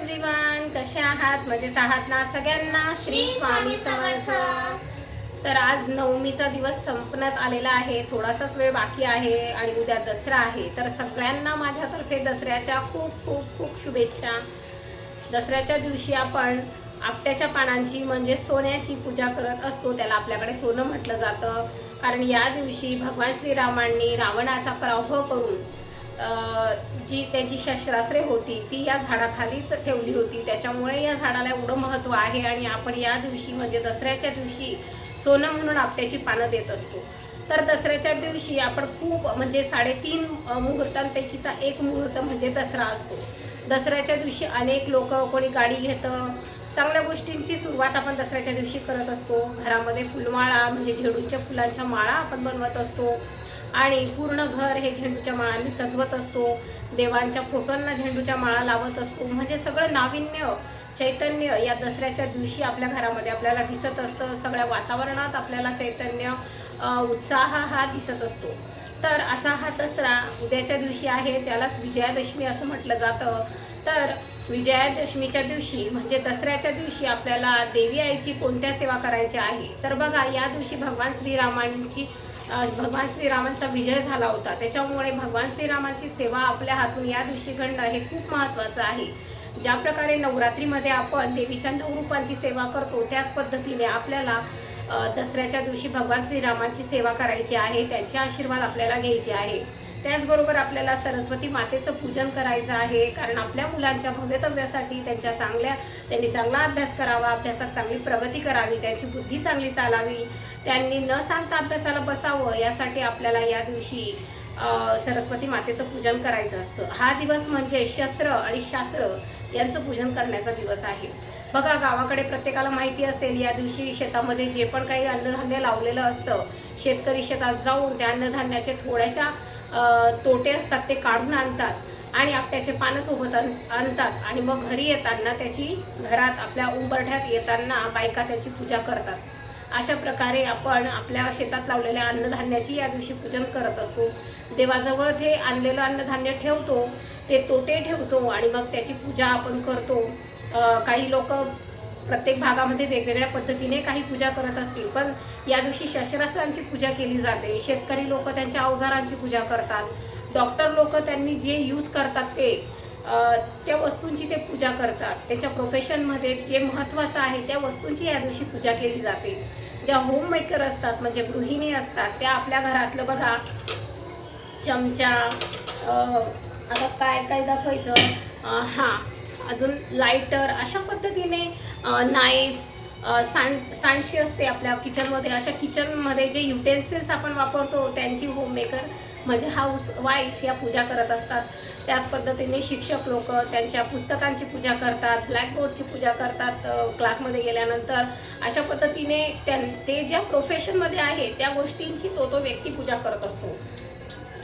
Everyone, कसे आहात? मजेत आहात ना सगळ्यांना? श्री स्वामी समर्थ. तर आज नवमीचा दिवस संपण्यात आलेला आहे. थोडासाच वेळ बाकी आहे आणि उद्या दसरा आहे. तर सगळ्यांना माझ्यातर्फे दसऱ्याच्या खूप खूप खूप शुभेच्छा. दसऱ्याच्या दिवशी आपण आपट्याच्या पानांची म्हणजे सोन्याची पूजा करत असतो. त्याला आपल्याकडे सोनं म्हटलं जातं, कारण या दिवशी भगवान श्रीरामांनी रावणाचा पराभव करून जी त्याची शस्त्रास्त्रे होती ती या झाडाखालीच ठेवली होती. त्याच्यामुळे या झाडाला एवढं महत्त्व आहे आणि आपण या दिवशी म्हणजे दसऱ्याच्या दिवशी सोनं म्हणून आपट्याची पानं देत असतो. तर दसऱ्याच्या दिवशी आपण खूप म्हणजे 3.5 मुहूर्तांपैकीचा एक मुहूर्त म्हणजे दसरा असतो. दसऱ्याच्या दिवशी अनेक लोक कोणी गाडी घेतं, चांगल्या गोष्टींची सुरुवात आपण दसऱ्याच्या दिवशी करत असतो. घरामध्ये फुलमाळा म्हणजे झेंडूच्या फुलांच्या माळा आपण बनवत असतो आणि पूर्ण घर हे झेंडूच्या माळांनी सजवत असतो. देवांच्या फोटोंना झेंडूच्या माळा लावत असतो. म्हणजे सगळं नाविन्य चैतन्य या दसऱ्याच्या दिवशी आपल्या घरामध्ये आपल्याला दिसत असतं. सगळ्या वातावरणात आपल्याला चैतन्य उत्साह हा दिसत असतो. तर असा हा दसरा उद्याच्या दिवशी आहे, त्यालाच विजयादशमी असं म्हटलं जातं. तर विजयादशमीच्या दिवशी म्हणजे दसऱ्याच्या दिवशी आपल्याला देवी आईची कोणत्या सेवा करायची आहे? तर बघा, या दिवशी भगवान श्रीरामांचा विजय झाला होता. त्याच्यामुळे भगवान श्रीरामांची सेवा आपल्या हातून या दिवशी घडणं हे खूप महत्त्वाचं आहे. ज्या प्रकारे नवरात्रीमध्ये आपण देवीच्या 9 रूपांची सेवा करतो, त्याच पद्धतीने आपल्याला दसऱ्याच्या दिवशी भगवान श्रीरामांची सेवा करायची आहे. त्यांचे आशीर्वाद आपल्याला घ्यायचे आहे. त्याचबरोबर आपल्याला सरस्वती मातेचं पूजन करायचं आहे, कारण आपल्या मुलांच्या भवितव्यासाठी त्यांनी चांगला अभ्यास करावा, अभ्यासात चांगली प्रगती करावी, त्यांची बुद्धी चांगली चालावी, त्यांनी न सांगता अभ्यासाला बसावं, यासाठी आपल्याला या दिवशी सरस्वती मातेचं पूजन करायचं असतं. हा दिवस म्हणजे शस्त्र आणि शास्त्र यांचं पूजन करण्याचा दिवस आहे. बघा, गावाकडे प्रत्येकाला माहिती असेल, या दिवशी शेतामध्ये जे पण काही अन्नधान्य लावलेलं असतं, शेतकरी शेतात जाऊन त्या अन्नधान्याचे थोड्याशा तोटे असतात ते काढून आणतात आणि आपट्याचे पानं सोबत आणतात आणि मग घरी येताना त्याची घरात आपल्या उंबरठ्यात येताना बायका त्याची पूजा करतात. अशा प्रकारे आपण आपल्या शेतात लावलेल्या अन्नधान्याची या दिवशी पूजन करत असतो. देवाजवळ ते आणलेलं अन्नधान्य ठेवतो, ते तोटे ठेवतो आणि मग त्याची पूजा आपण करतो. काही लोक प्रत्येक भागामध्ये वेगवेगळ्या पद्धतीने काही पूजा करत असतील, पण या दिवशी शस्त्रास्त्रांची पूजा केली जाते. शेतकरी लोक त्यांच्या अवजारांची पूजा करतात. डॉक्टर लोक त्यांनी जे यूज करतात त्या वस्तूंची ते पूजा करतात. त्यांच्या प्रोफेशनमध्ये जे महत्त्वाचं आहे त्या वस्तूंची या दिवशी पूजा केली जाते. ज्या होम मेकर असतात म्हणजे गृहिणी असतात, त्या आपल्या घरातलं बघा चमचा, आता काय काय दाखवायचं, अजून लायटर, अशा पद्धतीने नाईफ, सांडशी असते आपल्या किचनमध्ये. अशा किचनमध्ये जे युटेन्सिल्स आपण वापरतो त्यांची होम मेकर म्हणजे हाऊस वाईफ या पूजा करत असतात. त्याच पद्धतीने शिक्षक लोक त्यांच्या पुस्तकांची पूजा करतात, ब्लॅकबोर्डची पूजा करतात क्लासमध्ये गेल्यानंतर. अशा पद्धतीने ते ज्या प्रोफेशनमध्ये आहे त्या गोष्टींची तो व्यक्ती पूजा करत असतो.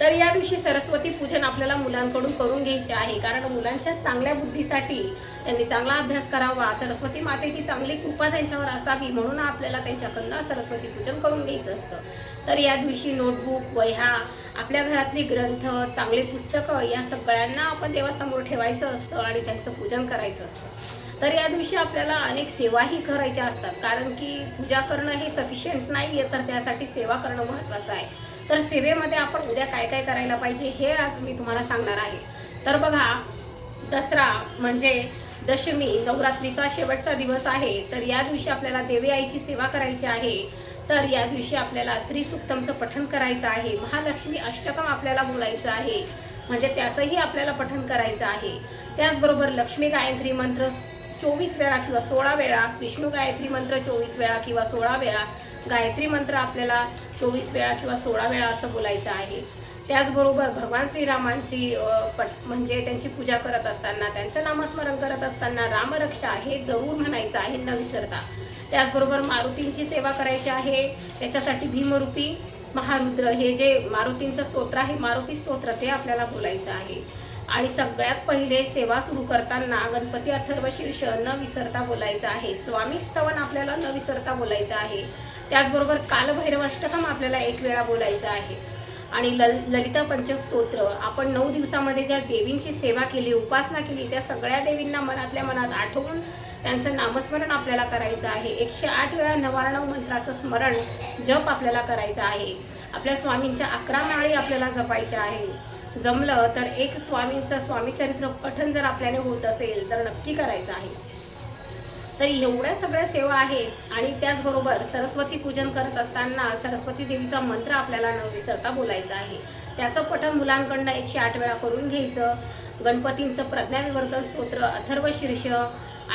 तर या दिवशी सरस्वती पूजन आपल्याला मुलांकडून करून घ्यायचे आहे, कारण मुलांच्या चांगल्या बुद्धीसाठी त्यांनी चांगला अभ्यास करावा, सरस्वती मातेची चांगली कृपा त्यांच्यावर असावी, म्हणून आपल्याला त्यांच्याकडनं सरस्वती पूजन करून घ्यायचं असतं. तर या दिवशी नोटबुक, वह्या, आपल्या घरातली ग्रंथ, चांगले पुस्तकं या सगळ्यांना आपण देवासमोर ठेवायचं असतं आणि त्यांचं पूजन करायचं असतं. तर या दिवशी आपल्याला अनेक सेवाही करायच्या असतात, कारण की पूजा करणं हे सफिशियंट नाही आहे, तर त्यासाठी सेवा करणं महत्त्वाचं आहे. तर सेवेमध्ये आपण उद्या काय काय करायला पाहिजे हे आज मी तुम्हाला सांगणार आहे. तर बघा, दसरा म्हणजे दशमी, नवरात्रीचा शेवटचा दिवस आहे. तर या दिवशी आपल्याला देवी आईची सेवा करायची आहे. तर या दिवशी आपल्याला श्री सूक्तमचं पठण करायचं आहे. महालक्ष्मी अष्टकम आपल्याला बोलायचं आहे, म्हणजे त्याचंही आपल्याला पठण करायचं आहे. त्याचबरोबर लक्ष्मी गायत्री मंत्र 24 वेळा किंवा 16 वेळा, विष्णू गायत्री मंत्र 24 वेळा किंवा 16 वेळा, गायत्री मंत्र आपल्याला 24 वेळा किंवा 16 वेळा असं बोलायचं आहे. त्याचबरोबर भगवान श्रीरामांची म्हणजे त्यांची पूजा करत असताना, त्यांचं नामस्मरण करत असताना रामरक्षा हे जरूर म्हणायचं आहे न विसरता. त्याचबरोबर मारुतींची सेवा करायची आहे. त्याच्यासाठी भीमरूपी महारुद्र हे जे मारुतींचं स्तोत्र आहे, मारुती स्तोत्र, ते आपल्याला बोलायचं आहे. आणि सगळ्यात पहिले सेवा सुरू करताना गणपती अथर्व शीर्ष न विसरता बोलायचं आहे. स्वामी स्तवन आपल्याला न विसरता बोलायचं आहे. त्याचबरोबर कालभैरव अष्टकम आपल्याला 1 वेळा बोलायचं आहे. आणि ललिता पंचक स्तोत्र आपण 9 दिवसामध्ये ज्या देवींची सेवा केली, उपासना केली, त्या सगळ्या देवींना मनातल्या मनात आठवून त्यांचं नामस्मरण आपल्याला करायचं आहे. 108 वेळा 99 मंत्राचं स्मरण जप आपल्याला करायचं आहे. आपल्या स्वामींच्या 11 माळी आपल्याला जपायच्या आहे. जमलं तर एक स्वामींचं स्वामीचरित्र पठण जर आपल्याने होत असेल तर नक्की करायचं आहे. तर एवढ्या सगळ्या सेवा आहेत. आणि त्याचबरोबर सरस्वती पूजन करत असताना सरस्वती देवीचा मंत्र आपल्याला न विसरता बोलायचा आहे. त्याचं पठण मुलांकडनं 108 वेळा करून घ्यायचं. गणपतींचं प्रज्ञाविवर्तन स्तोत्र, अथर्व शीर्ष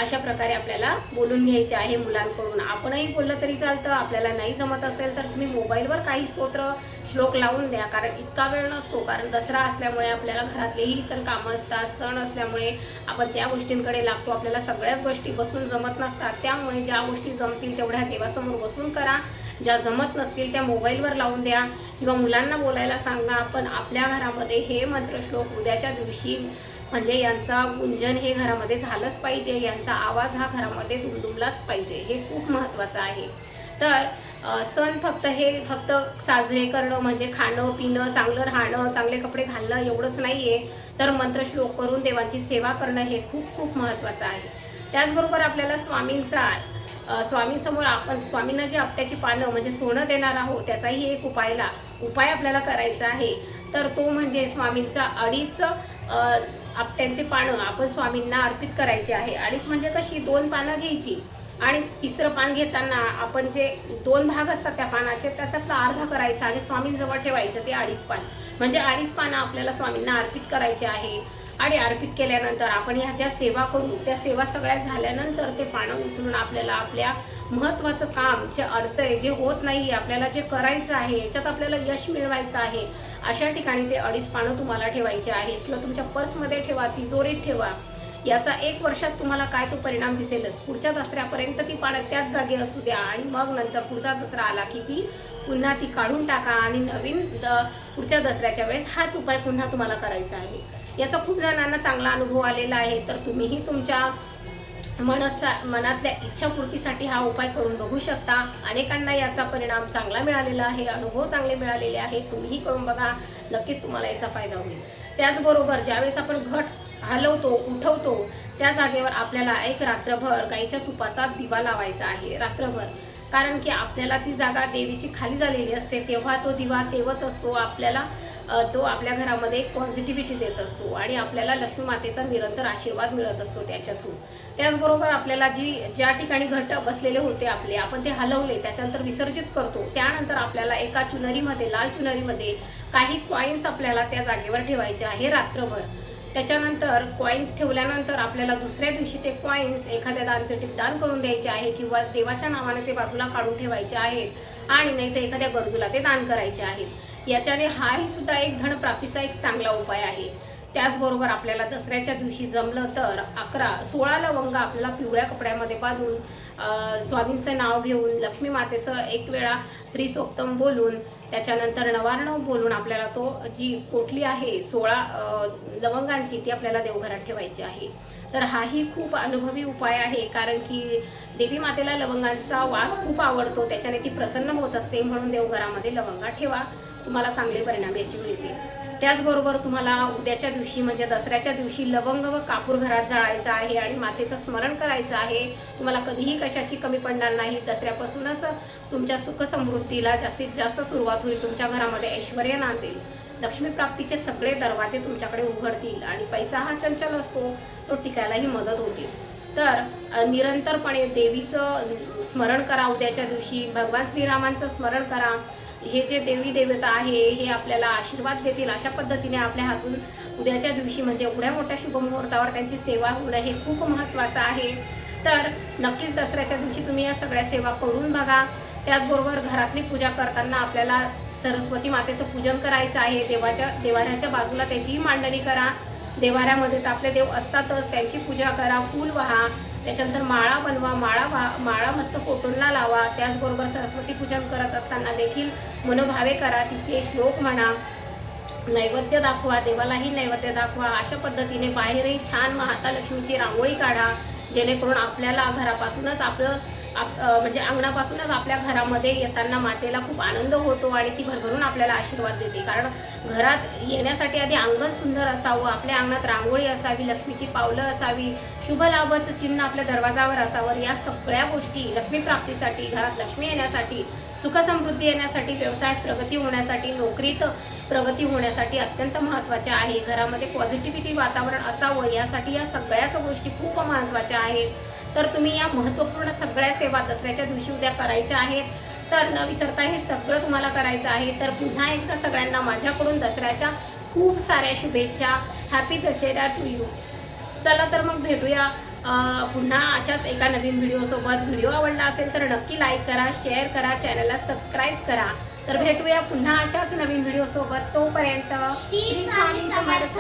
अशा प्रकारे आपल्याला बोलून घ्यायचे आहे मुलांकडून. आपणही बोललं तरी चालतं. आपल्याला नाही जमत असेल तर तुम्ही मोबाईलवर काही स्तोत्र श्लोक लावून द्या, कारण इतका वेळ नसतो. कारण दसरा असल्यामुळे आपल्याला घरातलेही इतर कामं असतात, सण असल्यामुळे आपण त्या गोष्टींकडे लागतो. आपल्याला सगळ्याच गोष्टी बसून जमत नसतात. त्यामुळे ज्या गोष्टी जमतील तेवढ्या देवासमोर बसून करा. ज्या जमत नसतील त्या मोबाईलवर लावून द्या किंवा मुलांना बोलायला सांगा. पण आपल्या घरामध्ये हे मंत्रश्लोक उद्याच्या दिवशी म्हणजे यांचा गुंजन हे घरामध्ये झालंच पाहिजे. यांचा आवाज हा घरामध्ये दुमदुमलाच पाहिजे. हे खूप महत्त्वाचं आहे. तर सण फक्त साजरे करणं म्हणजे खाणं पिणं, चांगलं राहणं, चांगले कपडे घालणं एवढंच नाही आहे. तर मंत्रश्लोक करून देवांची सेवा करणं हे खूप खूप महत्त्वाचं आहे. त्याचबरोबर आपल्याला स्वामींसमोर आपण स्वामींना जे आपट्याची पानं म्हणजे सोनं देणार आहोत त्याचाही एक उपाय आपल्याला करायचा आहे. तर तो म्हणजे स्वामींचा 2.5 आपट्यांचे पानं आपण स्वामींना अर्पित करायचे आहे. 2.5 म्हणजे कशी 2 पानं घ्यायची आणि तिसरं पान घेताना आपण जे 2 भाग असतात त्या पानाचे त्याच्यातला अर्धा करायचा आणि स्वामींजवळ ठेवायचं ते 2.5 पान. म्हणजे 2.5 पानं आपल्याला स्वामींना अर्पित करायचे आहे. आणि अर्पित केल्यानंतर आपण ह्या ज्या सेवा करू त्या सेवा सगळ्या झाल्यानंतर ते पानं उचलून आपल्याला आपल्या महत्त्वाचं काम जे अडतंय, जे होत नाही, आपल्याला जे करायचं आहे, याच्यात आपल्याला यश मिळवायचं आहे, अशा ठिकाणी ते 2.5 पानं तुम्हाला ठेवायचे आहेत. किंवा तुमच्या पर्समध्ये ठेवा, तिजोरीत ठेवा. याचा 1 वर्षात तुम्हाला काय तो परिणाम दिसेलच. पुढच्या दसऱ्यापर्यंत ती पानं त्याच जागी असू द्या आणि मग नंतर पुढचा दसरा आला की ती पुन्हा ती काढून टाका आणि नवीन पुढच्या दसऱ्याच्या वेळेस हाच उपाय पुन्हा तुम्हाला करायचा आहे. याचा खूप जणांना चांगला अनुभव आलेला आहे. तर तुम्हीही तुमच्या मनातल्या इच्छापूर्तीसाठी हा उपाय करून बघू शकता. अनेकांना याचा परिणाम चांगला मिळालेला आहे, अनुभव चांगले मिळालेले आहेत. तुम्हीही करून बघा, नक्कीच तुम्हाला याचा फायदा होईल. त्याचबरोबर ज्यावेळेस आपण घट हलवतो, उठवतो त्या जागेवर आपल्याला एक रात्रभर गाईच्या तुपाचा दिवा लावायचा आहे. रात्रभर, कारण की आपल्याला ती जागा देवीची खाली झालेली असते तेव्हा तो दिवा तेवत असतो. आपल्याला तो आपल्या घरामध्ये एक पॉझिटिव्हिटी देत असतो आणि आपल्याला लक्ष्मी मातेचा निरंतर आशीर्वाद मिळत असतो त्याच्या थ्रू. त्याचबरोबर आपल्याला ज्या ठिकाणी घट बसलेले होते आपण ते हलवले, त्याच्यानंतर विसर्जित करतो. त्यानंतर आपल्याला एका चुनरीमध्ये, लाल चुनरीमध्ये काही कॉईन्स आपल्याला त्या जागेवर ठेवायचे आहे रात्रभर. त्याच्यानंतर कॉईन्स ठेवल्यानंतर आपल्याला दुसऱ्या दिवशी ते कॉईन्स एखाद्या दानपेटीत दान करून द्यायचे आहे किंवा देवाच्या नावाने ते बाजूला काढून ठेवायचे आहेत आणि नाही तर एखाद्या गरजूला ते दान करायचे आहे. याच्याने हाही सुद्धा एक धनप्राप्तीचा एक चांगला उपाय आहे. त्याचबरोबर आपल्याला दसऱ्याच्या दिवशी जमलं तर 16 लवंग आपल्याला पिवळ्या कपड्यामध्ये बांधून स्वामींचं नाव घेऊन लक्ष्मी मातेचं 1 वेळा श्री सोक्तम बोलून त्याच्यानंतर नवार्णव बोलून आपल्याला तो जी पोटली आहे 16 लवंगांची ती आपल्याला देवघरात ठेवायची आहे. तर हाही खूप अनुभवी उपाय आहे, कारण की देवी मातेला लवंगांचा वास खूप आवडतो, त्याच्याने ती प्रसन्न होत असते. म्हणून देवघरामध्ये लवंगा ठेवा, तुम्हाला चांगले परिणाम याचे मिळतील. त्याचबरोबर तुम्हाला उद्याच्या दिवशी म्हणजे दसऱ्याच्या दिवशी लवंग व कापूर घरात जाळायचा आहे आणि मातेचं स्मरण करायचं आहे. तुम्हाला कधीही कशाची कमी पडणार नाही. दसऱ्यापासूनच तुमच्या सुख समृद्धीला जास्तीत जास्त सुरुवात होईल. तुमच्या घरामध्ये ऐश्वर्य नांदेल. लक्ष्मी प्राप्तीचे सगळे दरवाजे तुमच्याकडे उघडतील आणि पैसा हा चंचल असतो, तो टिकायलाही मदत होतील. तर निरंतरपणे देवीचं स्मरण करा. उद्याच्या दिवशी भगवान श्रीरामांचं स्मरण करा. हे जे देवी देवता आहे हे आपल्याला आशीर्वाद देतील. अशा पद्धतीने आपल्या हातून उद्याच्या दिवशी म्हणजे एवढ्या मोठ्या शुभमुहूर्तावर त्यांची सेवा होणं हे खूप महत्त्वाचं आहे. तर नक्कीच दसऱ्याच्या दिवशी तुम्ही या सगळ्या सेवा करून बघा. त्याचबरोबर घरातली पूजा करताना आपल्याला सरस्वती मातेचं पूजन करायचं आहे. देवाऱ्याच्या बाजूला त्याचीही मांडणी करा. देवाऱ्यामध्ये तर आपले देव असतातच, त्यांची पूजा करा, फूल वाहा, त्याच्यानंतर माळा बनवा, माळा मस्त फोटोंना लावा. त्याचबरोबर सरस्वती पूजन करत असताना देखील मनोभावे करा, तिचे श्लोक म्हणा, नैवेद्य दाखवा, देवालाही नैवेद्य दाखवा. अशा पद्धतीने बाहेरही छान माता लक्ष्मीची रांगोळी काढा, जेणेकरून आपल्याला घरापासूनच आपलं म्हणजे अंगणापासूनच आपल्या घरामध्ये येताना मातेला खूप आनंद होतो आणि ती भरभरून आपल्याला आशीर्वाद देते. कारण घरात येण्यासाठी आधी अंगण सुंदर असावं, आपल्या अंगणात रांगोळी असावी, लक्ष्मीची पावलं असावी, शुभ लाभाचं चिन्ह आपल्या दरवाजावर असावं. या सगळ्या गोष्टी लक्ष्मी प्राप्तीसाठी, घरात लक्ष्मी येण्यासाठी, सुखसमृद्धी येण्यासाठी, व्यवसायात प्रगती होण्यासाठी, नोकरीत प्रगती होण्यासाठी अत्यंत महत्त्वाच्या आहे. घरामध्ये पॉझिटिव्हिटी वातावरण असावं यासाठी या सगळ्याच गोष्टी खूप महत्त्वाच्या आहेत. तर तुम्ही या महत्त्वपूर्ण सगळ्या सेवा दसऱ्याच्या दिवशी उद्या करायच्या आहेत. तर न विसरता हे सगळं तुम्हाला करायचं आहे. तर पुन्हा एकदा सगळ्यांना माझ्याकडून दसऱ्याच्या खूप साऱ्या शुभेच्छा. Happy Dussehra to you. चला तर मग भेटूया पुन्हा अशाच एका नवीन व्हिडिओसोबत. व्हिडिओ आवडला असेल तर नक्की लाईक करा, शेअर करा, चॅनलला सबस्क्राईब करा. तर भेटूया पुन्हा अशाच नवीन व्हिडिओसोबत. तोपर्यंत श्री स्वामी समर्थ.